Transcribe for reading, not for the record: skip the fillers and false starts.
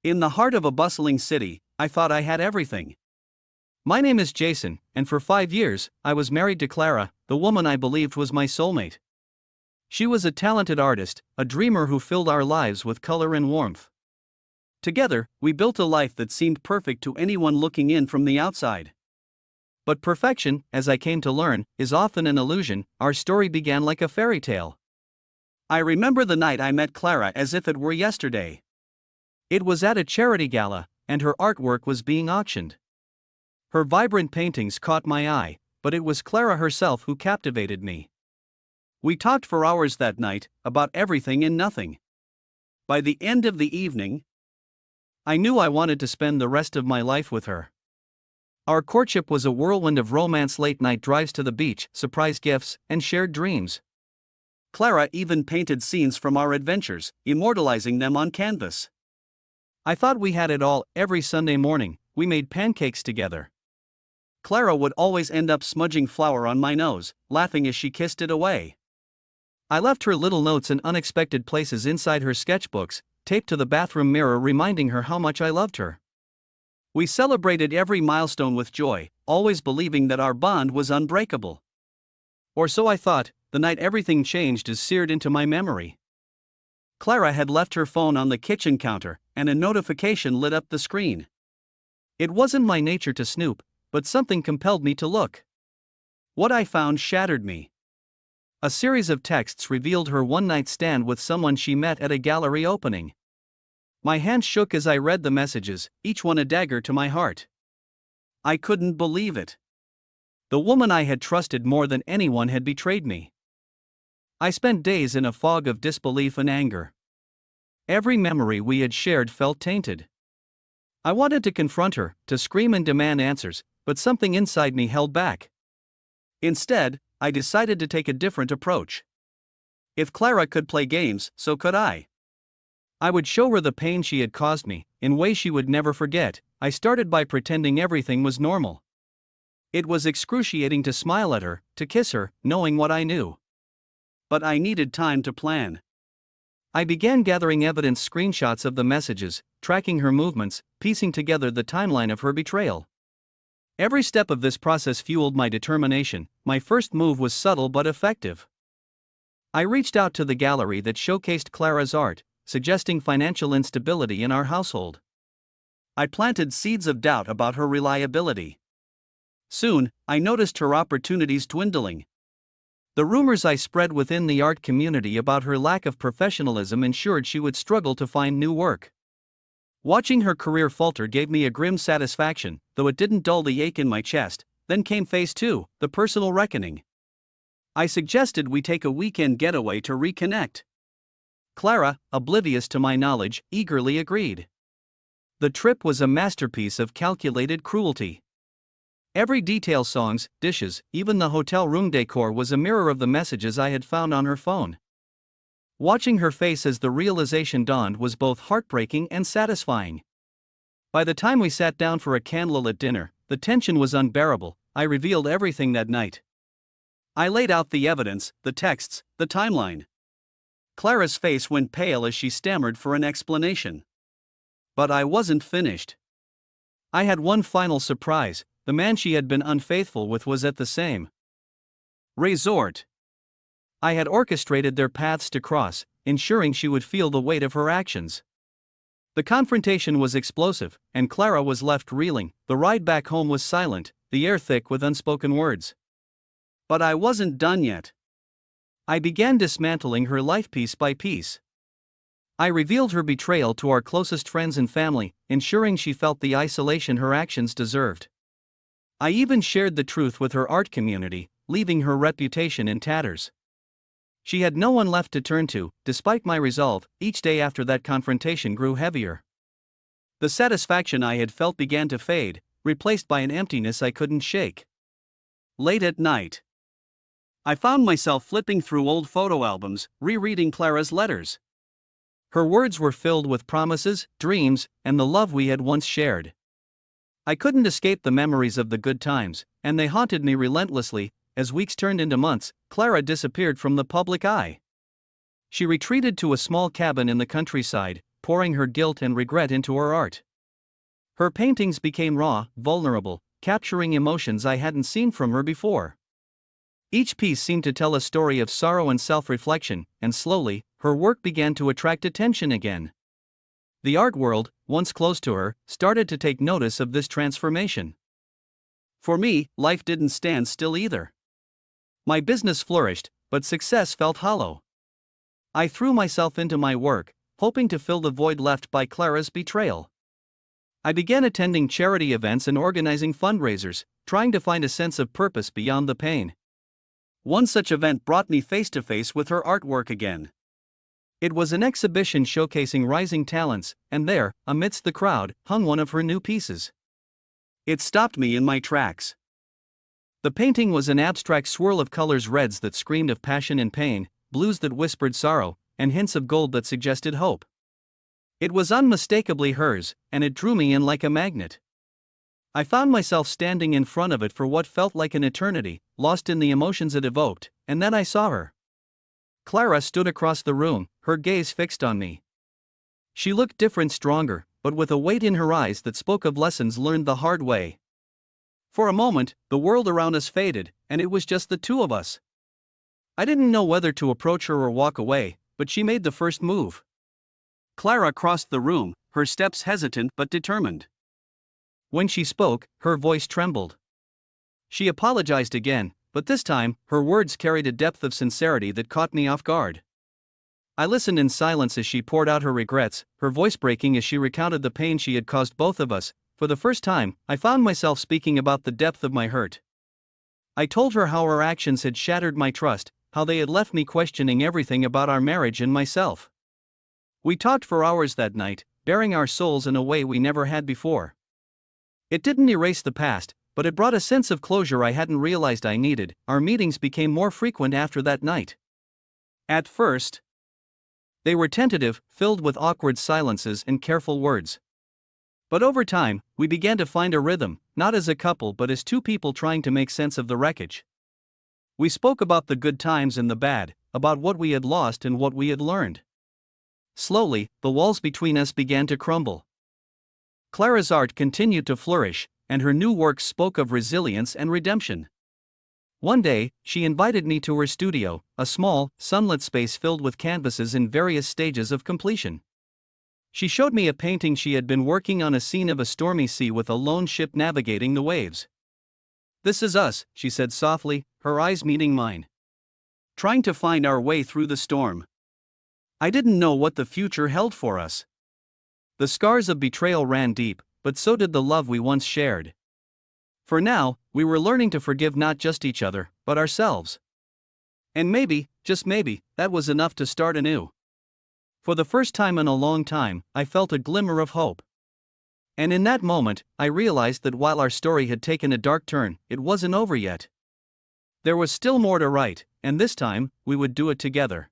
In the heart of a bustling city, I thought I had everything. My name is Jason, and for 5 years, I was married to Clara, the woman I believed was my soulmate. She was a talented artist, a dreamer who filled our lives with color and warmth. Together, we built a life that seemed perfect to anyone looking in from the outside. But perfection, as I came to learn, is often an illusion. Our story began like a fairy tale. I remember the night I met Clara as if it were yesterday. It was at a charity gala, and her artwork was being auctioned. Her vibrant paintings caught my eye, but it was Clara herself who captivated me. We talked for hours that night, about everything and nothing. By the end of the evening, I knew I wanted to spend the rest of my life with her. Our courtship was a whirlwind of romance, late-night drives to the beach, surprise gifts, and shared dreams. Clara even painted scenes from our adventures, immortalizing them on canvas. I thought we had it all. Every Sunday morning, we made pancakes together. Clara would always end up smudging flour on my nose, laughing as she kissed it away. I left her little notes in unexpected places inside her sketchbooks, taped to the bathroom mirror, reminding her how much I loved her. We celebrated every milestone with joy, always believing that our bond was unbreakable. Or so I thought. The night everything changed is seared into my memory. Clara had left her phone on the kitchen counter, and a notification lit up the screen. It wasn't my nature to snoop, but something compelled me to look. What I found shattered me. A series of texts revealed her one-night stand with someone she met at a gallery opening. My hand shook as I read the messages, each one a dagger to my heart. I couldn't believe it. The woman I had trusted more than anyone had betrayed me. I spent days in a fog of disbelief and anger. Every memory we had shared felt tainted. I wanted to confront her, to scream and demand answers, but something inside me held back. Instead, I decided to take a different approach. If Clara could play games, so could I. I would show her the pain she had caused me, in ways she would never forget. I started by pretending everything was normal. It was excruciating to smile at her, to kiss her, knowing what I knew. But I needed time to plan. I began gathering evidence, screenshots of the messages, tracking her movements, piecing together the timeline of her betrayal. Every step of this process fueled my determination. My first move was subtle but effective. I reached out to the gallery that showcased Clara's art, suggesting financial instability in our household. I planted seeds of doubt about her reliability. Soon, I noticed her opportunities dwindling. The rumors I spread within the art community about her lack of professionalism ensured she would struggle to find new work. Watching her career falter gave me a grim satisfaction, though it didn't dull the ache in my chest. Then came phase 2, the personal reckoning. I suggested we take a weekend getaway to reconnect. Clara, oblivious to my knowledge, eagerly agreed. The trip was a masterpiece of calculated cruelty. Every detail, songs, dishes, even the hotel room decor, was a mirror of the messages I had found on her phone. Watching her face as the realization dawned was both heartbreaking and satisfying. By the time we sat down for a candlelit dinner, the tension was unbearable. I revealed everything that night. I laid out the evidence, the texts, the timeline. Clara's face went pale as she stammered for an explanation. But I wasn't finished. I had one final surprise. The man she had been unfaithful with was at the same resort. I had orchestrated their paths to cross, ensuring she would feel the weight of her actions. The confrontation was explosive, and Clara was left reeling. The ride back home was silent, the air thick with unspoken words. But I wasn't done yet. I began dismantling her life piece by piece. I revealed her betrayal to our closest friends and family, ensuring she felt the isolation her actions deserved. I even shared the truth with her art community, leaving her reputation in tatters. She had no one left to turn to. Despite my resolve, each day after that confrontation grew heavier. The satisfaction I had felt began to fade, replaced by an emptiness I couldn't shake. Late at night, I found myself flipping through old photo albums, rereading Clara's letters. Her words were filled with promises, dreams, and the love we had once shared. I couldn't escape the memories of the good times, and they haunted me relentlessly. As weeks turned into months, Clara disappeared from the public eye. She retreated to a small cabin in the countryside, pouring her guilt and regret into her art. Her paintings became raw, vulnerable, capturing emotions I hadn't seen from her before. Each piece seemed to tell a story of sorrow and self-reflection, and slowly, her work began to attract attention again. The art world, once close to her, started to take notice of this transformation. For me, life didn't stand still either. My business flourished, but success felt hollow. I threw myself into my work, hoping to fill the void left by Clara's betrayal. I began attending charity events and organizing fundraisers, trying to find a sense of purpose beyond the pain. One such event brought me face to face with her artwork again. It was an exhibition showcasing rising talents, and there, amidst the crowd, hung one of her new pieces. It stopped me in my tracks. The painting was an abstract swirl of colors: reds that screamed of passion and pain, blues that whispered sorrow, and hints of gold that suggested hope. It was unmistakably hers, and it drew me in like a magnet. I found myself standing in front of it for what felt like an eternity, lost in the emotions it evoked, and then I saw her. Clara stood across the room, her gaze fixed on me. She looked different, stronger, but with a weight in her eyes that spoke of lessons learned the hard way. For a moment, the world around us faded, and it was just the two of us. I didn't know whether to approach her or walk away, but she made the first move. Clara crossed the room, her steps hesitant but determined. When she spoke, her voice trembled. She apologized again, but this time, her words carried a depth of sincerity that caught me off guard. I listened in silence as she poured out her regrets, her voice breaking as she recounted the pain she had caused both of us. For the first time, I found myself speaking about the depth of my hurt. I told her how her actions had shattered my trust, how they had left me questioning everything about our marriage and myself. We talked for hours that night, baring our souls in a way we never had before. It didn't erase the past, but it brought a sense of closure I hadn't realized I needed. Our meetings became more frequent after that night. At first, they were tentative, filled with awkward silences and careful words. But over time, we began to find a rhythm, not as a couple but as two people trying to make sense of the wreckage. We spoke about the good times and the bad, about what we had lost and what we had learned. Slowly, the walls between us began to crumble. Clara's art continued to flourish, and her new works spoke of resilience and redemption. One day, she invited me to her studio, a small, sunlit space filled with canvases in various stages of completion. She showed me a painting she had been working on, a scene of a stormy sea with a lone ship navigating the waves. "This is us," she said softly, her eyes meeting mine. "Trying to find our way through the storm." I didn't know what the future held for us. The scars of betrayal ran deep, but so did the love we once shared. For now, we were learning to forgive not just each other, but ourselves. And maybe, just maybe, that was enough to start anew. For the first time in a long time, I felt a glimmer of hope. And in that moment, I realized that while our story had taken a dark turn, it wasn't over yet. There was still more to write, and this time, we would do it together.